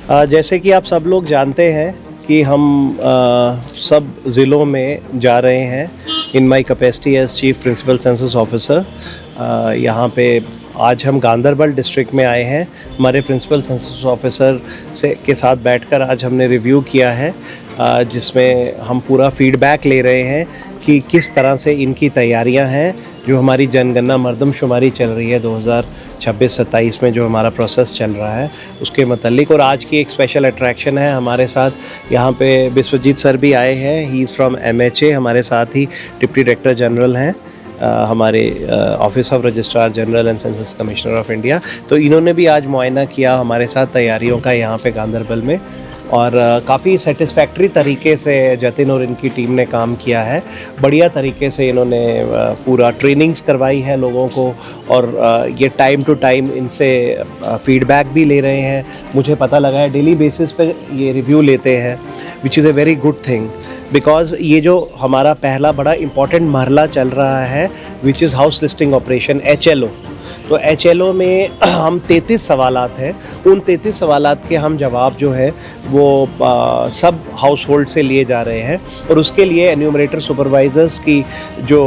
जैसे कि आप सब लोग जानते हैं कि हम सब ज़िलों में जा रहे हैं in my capacity as chief principal census officer. यहाँ पे आज हम गांदरबल डिस्ट्रिक्ट में आए हैं। हमारे प्रिंसिपल सेंसस ऑफिसर के साथ बैठकर आज हमने रिव्यू किया है, जिसमें हम पूरा फीडबैक ले रहे हैं कि किस तरह से इनकी तैयारियां हैं। जो हमारी जनगणना मर्दमशुमारी चल रही है 2026-27 में, जो हमारा प्रोसेस चल रहा है उसके मतलब। और आज की एक स्पेशल अट्रैक्शन है हमारे साथ। यहाँ पे विश्वजीत सर भी आए हैं। He is from MHA। हमारे साथ ही डिप्टी डायरेक्टर जनरल हैं हमारे office of registrar general and census commissioner of India. तो इन्होंने भी आज मुआयना किया हमारे साथ तैयारियों का यहाँ पे गांदरबल में, और काफ़ी सेटिस्फैक्ट्री तरीके से जतिन और इनकी टीम ने काम किया है। बढ़िया तरीके से इन्होंने पूरा ट्रेनिंग्स करवाई है लोगों को, और ये टाइम टू टाइम इनसे फीडबैक भी ले रहे हैं। मुझे पता लगा है डेली बेसिस पे ये रिव्यू लेते हैं, which is a very good thing, because ये जो हमारा पहला बड़ा इम्पॉर्टेंट मरहला चल रहा है which is house listing operation HLO। तो HLO में हम 33 सवालात हैं। उन 33 सवालात के हम जवाब जो है वो सब हाउस होल्ड से लिए जा रहे हैं, और उसके लिए एन्यूमरेटर सुपरवाइज़र्स की जो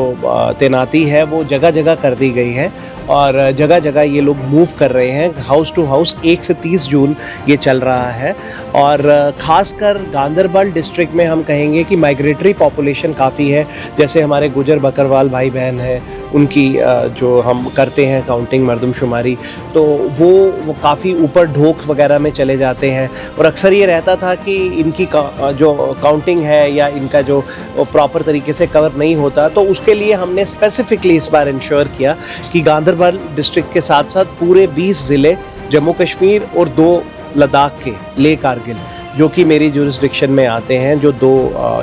तैनाती है वो जगह जगह कर दी गई है, और जगह जगह ये लोग मूव कर रहे हैं हाउस टू हाउस। 1 से 30 जून ये चल रहा है। और ख़ासकर गांदरबल डिस्ट्रिक्ट में हम कहेंगे कि माइग्रेटरी पॉपुलेशन काफ़ी है। जैसे हमारे गुजर बकरवाल भाई बहन हैं, उनकी जो हम करते हैं काउंटिंग मर्दमशुमारी, तो वो काफ़ी ऊपर ढोक वगैरह में चले जाते हैं। और अक्सर ये रहता था कि इनकी जो काउंटिंग है या इनका जो प्रॉपर तरीके से कवर नहीं होता, तो उसके लिए हमने स्पेसिफिकली इस बार इंश्योर किया कि गांदरबल डिस्ट्रिक्ट के साथ साथ पूरे 20 ज़िले जम्मू कश्मीर और 2 लद्दाख के लेह कारगिल, जो कि मेरी जुरिस्डिक्शन में आते हैं, जो 2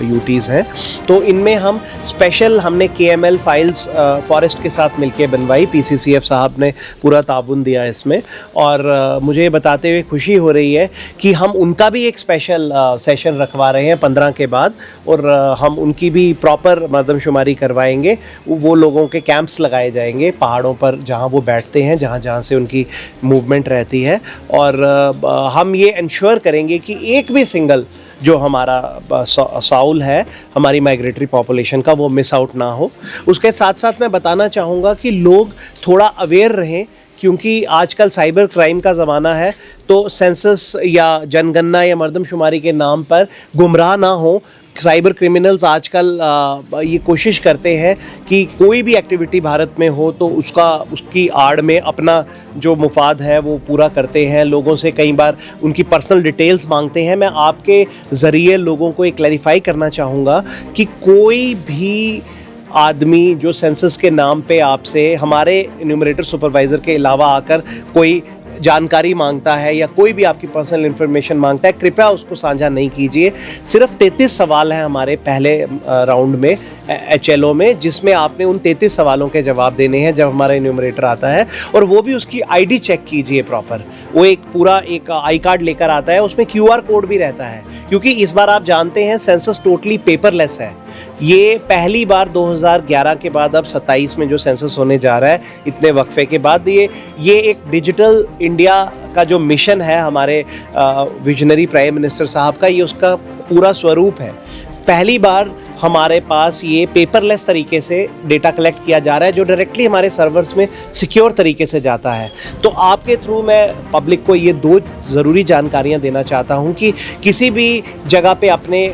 UTs हैं, तो इनमें हम स्पेशल हमने KML फाइल्स फॉरेस्ट के साथ मिलके बनवाई। PCCF साहब ने पूरा ताउन दिया इसमें, और मुझे बताते हुए खुशी हो रही है कि हम उनका भी एक स्पेशल सेशन रखवा रहे हैं 15 के बाद, और हम उनकी भी प्रॉपर मर्दमशुमारी करवाएंगे। वो लोगों के कैंप्स लगाए जाएंगे पहाड़ों पर जहाँ वो बैठते हैं, जहाँ जहाँ से उनकी मूवमेंट रहती है, और हम ये इंश्योर करेंगे कि एक भी सिंगल जो हमारा साउल है हमारी माइग्रेटरी पॉपुलेशन का, वो मिस आउट ना हो। उसके साथ साथ मैं बताना चाहूँगा कि लोग थोड़ा अवेयर रहें, क्योंकि आजकल साइबर क्राइम का ज़माना है। तो सेंसस या जनगणना या मर्दमशुमारी के नाम पर गुमराह ना हो। साइबर क्रिमिनल्स आजकल ये कोशिश करते हैं कि कोई भी एक्टिविटी भारत में हो तो उसकी आड़ में अपना जो मुफाद है वो पूरा करते हैं। लोगों से कई बार उनकी पर्सनल डिटेल्स मांगते हैं। मैं आपके ज़रिए लोगों को एक क्लैरिफाई करना चाहूँगा कि कोई भी आदमी जो सेंसस के नाम पे आपसे हमारे एन्यूमरेटर सुपरवाइज़र के अलावा आकर कोई जानकारी मांगता है या कोई भी आपकी पर्सनल इन्फॉर्मेशन मांगता है, कृपया उसको साझा नहीं कीजिए। सिर्फ 33 सवाल हैं हमारे पहले राउंड में HLO में, जिसमें आपने उन 33 सवालों के जवाब देने हैं जब हमारा एन्यूमरेटर आता है, और वो भी उसकी ID चेक कीजिए प्रॉपर। वो एक पूरा एक आई कार्ड लेकर आता है, उसमें QR कोड भी रहता है, क्योंकि इस बार आप जानते हैं सेंसस टोटली पेपरलेस है। ये पहली बार 2011 के बाद अब 27 में जो सेंसस होने जा रहा है, इतने वक्फे के बाद, ये एक डिजिटल इंडिया का जो मिशन है हमारे विजनरी प्राइम मिनिस्टर साहब का, ये उसका पूरा स्वरूप है। पहली बार हमारे पास ये पेपरलेस तरीके से डेटा कलेक्ट किया जा रहा है, जो डायरेक्टली हमारे सर्वर्स में सिक्योर तरीके से जाता है। तो आपके थ्रू मैं पब्लिक को ये 2 ज़रूरी जानकारियां देना चाहता हूं कि किसी भी जगह पे अपने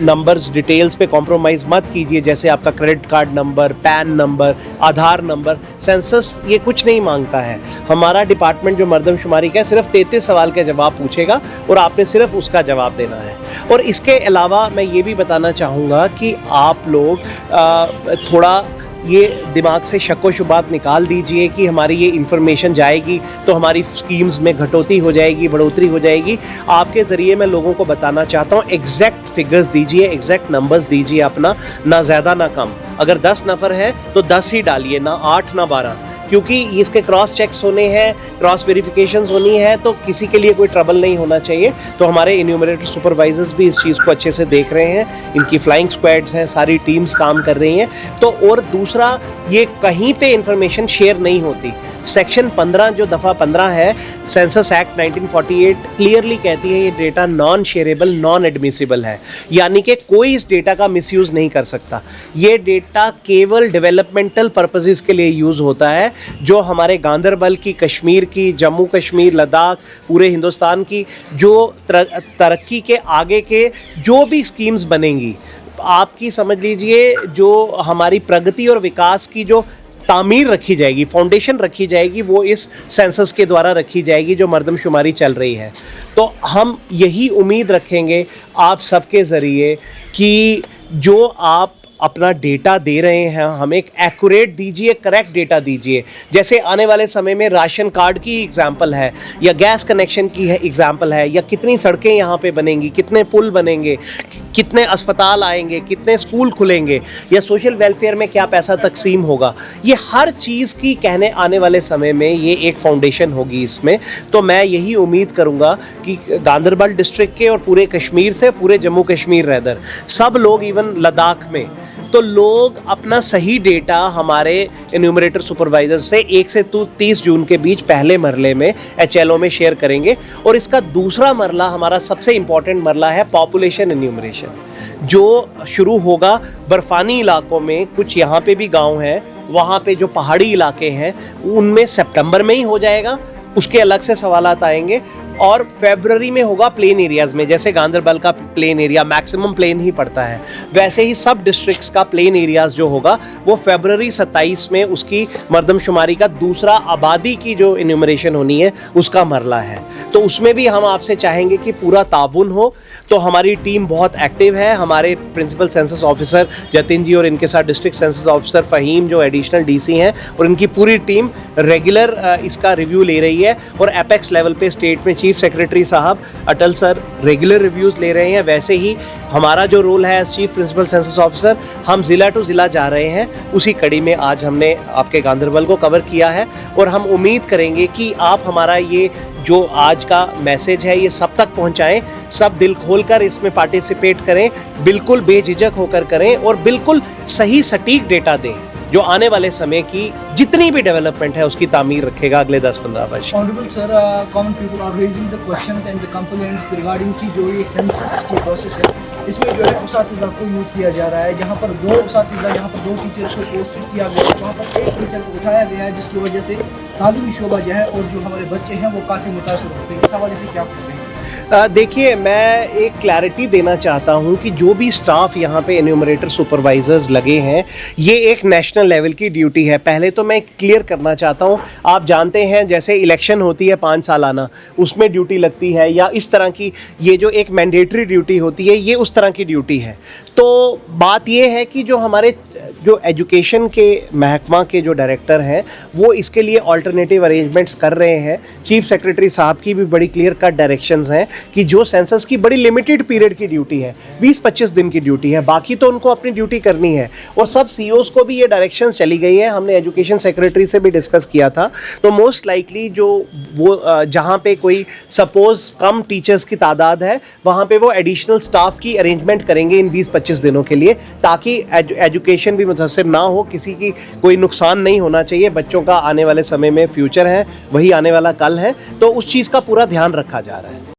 नंबर्स डिटेल्स पे कॉम्प्रोमाइज़ मत कीजिए। जैसे आपका credit card number, PAN number, Aadhaar number. Census ये कुछ नहीं मांगता है। हमारा डिपार्टमेंट जो मर्दमशुमारी का है सिर्फ 33 सवाल के जवाब पूछेगा, और आपने सिर्फ उसका जवाब देना है। और इसके अलावा मैं ये भी बताना चाहूँगा कि आप लोग थोड़ा ये दिमाग से शक व शुबात निकाल दीजिए कि हमारी ये इन्फॉर्मेशन जाएगी तो हमारी स्कीम्स में घटोती हो जाएगी, बढ़ोतरी हो जाएगी। आपके ज़रिए मैं लोगों को बताना चाहता हूँ, एग्जैक्ट फिगर्स दीजिए, एग्जैक्ट नंबर्स दीजिए अपना, ना ज़्यादा ना कम। अगर 10 नफ़र है तो 10 ही डालिए, ना 8 ना 12, क्योंकि इसके क्रॉस चेक्स होने हैं, क्रॉस वेरिफिकेशंस होनी है, तो किसी के लिए कोई ट्रबल नहीं होना चाहिए। तो हमारे एन्यूमरेटर सुपरवाइजर्स भी इस चीज़ को अच्छे से देख रहे हैं, इनकी फ्लाइंग स्क्वाड्स हैं, सारी टीम्स काम कर रही हैं। तो और दूसरा ये कहीं पे इंफॉर्मेशन शेयर नहीं होती। सेक्शन 15 जो दफ़ा 15 है सेंसस एक्ट 1948 क्लियरली कहती है ये data non shareable, non admissible है, यानी कि कोई इस डेटा का मिसयूज़ नहीं कर सकता। ये डेटा केवल डेवलपमेंटल पर्पसेस के लिए यूज़ होता है, जो हमारे गांदरबल की, कश्मीर की, जम्मू कश्मीर, लद्दाख, पूरे हिंदुस्तान की जो तरक्की के आगे के जो भी स्कीम्स बनेंगी, आपकी समझ लीजिए जो हमारी प्रगति और विकास की जो तामीर रखी जाएगी, फाउंडेशन रखी जाएगी, वो इस सेंसस के द्वारा रखी जाएगी जो मर्दमशुमारी चल रही है। तो हम यही उम्मीद रखेंगे आप सबके ज़रिए कि जो आप अपना डेटा दे रहे हैं हमें एक एक्यूरेट दीजिए, करेक्ट डेटा दीजिए। जैसे आने वाले समय में राशन कार्ड की एग्जांपल है, या गैस कनेक्शन की है एग्जांपल है, या कितनी सड़कें यहाँ पे बनेंगी, कितने पुल बनेंगे, कितने अस्पताल आएंगे, कितने स्कूल खुलेंगे, या सोशल वेलफेयर में क्या पैसा तकसीम होगा, ये हर चीज़ की कहने आने वाले समय में ये एक फाउंडेशन होगी इसमें। तो मैं यही उम्मीद करूँगा कि गांदरबल डिस्ट्रिक्ट के और पूरे कश्मीर से, पूरे जम्मू कश्मीर रैदर सब लोग, इवन लद्दाख में, तो लोग अपना सही डेटा हमारे एन्यूमरेटर सुपरवाइज़र से 1 से 30 जून के बीच पहले मरले में HLO में शेयर करेंगे। और इसका दूसरा मरला, हमारा सबसे इम्पॉर्टेंट मरला है पॉपुलेशन एन्यूमरेशन, जो शुरू होगा बर्फ़ानी इलाकों में। कुछ यहाँ पे भी गांव हैं, वहाँ पे जो पहाड़ी इलाके हैं उनमें सितंबर में ही हो जाएगा, उसके अलग से सवालात आएंगे। और फरवरी में होगा प्लेन एरियाज़ में, जैसे गांदरबल का प्लेन एरिया मैक्सिमम प्लेन ही पड़ता है, वैसे ही सब डिस्ट्रिक्ट्स का प्लेन एरियाज़ जो होगा वो फरवरी 27 में उसकी मर्दमशुमारी का दूसरा आबादी की जो इन्यूमरेशन होनी है उसका मरला है। तो उसमें भी हम आपसे चाहेंगे कि पूरा ताउन हो। तो हमारी टीम बहुत एक्टिव है, हमारे प्रिंसिपल सेंसस ऑफिसर जतिन जी और इनके साथ डिस्ट्रिक्ट सेंसस ऑफिसर फ़हीम जो एडिशनल DC हैं, और इनकी पूरी टीम रेगुलर इसका रिव्यू ले रही है। और एपेक्स लेवल पे स्टेट में चीफ सेक्रेटरी साहब अटल सर रेगुलर रिव्यूज़ ले रहे हैं। वैसे ही हमारा जो रोल है as chief principal census officer, हम ज़िला टू ज़िला जा रहे हैं। उसी कड़ी में आज हमने आपके गांदरबल को कवर किया है, और हम उम्मीद करेंगे कि आप हमारा ये जो आज का मैसेज है ये सब तक पहुंचाएं, सब दिल खोलकर इसमें पार्टिसिपेट करें, बिल्कुल बेझिझक होकर करें, और बिल्कुल सही सटीक डेटा दें जो आने वाले समय की जितनी भी डेवलपमेंट है उसकी तामीर रखेगा अगले 10-15 वर्ष। Honorable sir, common people are raising the questions and the complaints regarding कि जो ये सेंसस की प्रोसेस है इसमें जो है उसातिज़ा को यूज़ किया जा रहा है, जहाँ पर 2 उसातिज़ा, यहाँ पर 2 टीचर को पोस्ट किया गया है, वहाँ पर 1 टीचर को उठाया गया है, जिसकी वजह से तालीमी शोबा जो है और जो हमारे बच्चे हैं वो काफ़ी मुतासर होते हैं। इस हवाले से क्या कहते हैं? देखिए, मैं एक क्लैरिटी देना चाहता हूं कि जो भी स्टाफ यहाँ पे एन्यूमरेटर सुपरवाइजर्स लगे हैं ये एक नेशनल लेवल की ड्यूटी है। पहले तो मैं क्लियर करना चाहता हूं, आप जानते हैं जैसे इलेक्शन होती है 5 सालाना, उसमें ड्यूटी लगती है, या इस तरह की ये जो एक मैंडेटरी ड्यूटी होती है ये उस तरह की ड्यूटी है। तो बात ये है कि जो हमारे जो एजुकेशन के महकमा के जो डायरेक्टर हैं वो इसके लिए अल्टरनेटिव अरेंजमेंट्स कर रहे हैं। चीफ सेक्रेटरी साहब की भी बड़ी क्लियर कट डायरेक्शंस हैं कि जो सेंसस की बड़ी लिमिटेड पीरियड की ड्यूटी है, 20-25 दिन की ड्यूटी है, बाकी तो उनको अपनी ड्यूटी करनी है। और सब CEOs को भी ये डायरेक्शंस चली गई है, हमने एजुकेशन सेक्रेटरी से भी डिस्कस किया था। तो मोस्ट लाइकली जो वो जहाँ पे कोई सपोज कम टीचर्स की तादाद है वहाँ पे वो एडिशनल स्टाफ की अरेंजमेंट करेंगे इन 20-25 दिनों के लिए, ताकि एजुकेशन भी मुतासिर ना हो, किसी की कोई नुकसान नहीं होना चाहिए। बच्चों का आने वाले समय में फ्यूचर है, वही आने वाला कल है, तो उस चीज़ का पूरा ध्यान रखा जा रहा है।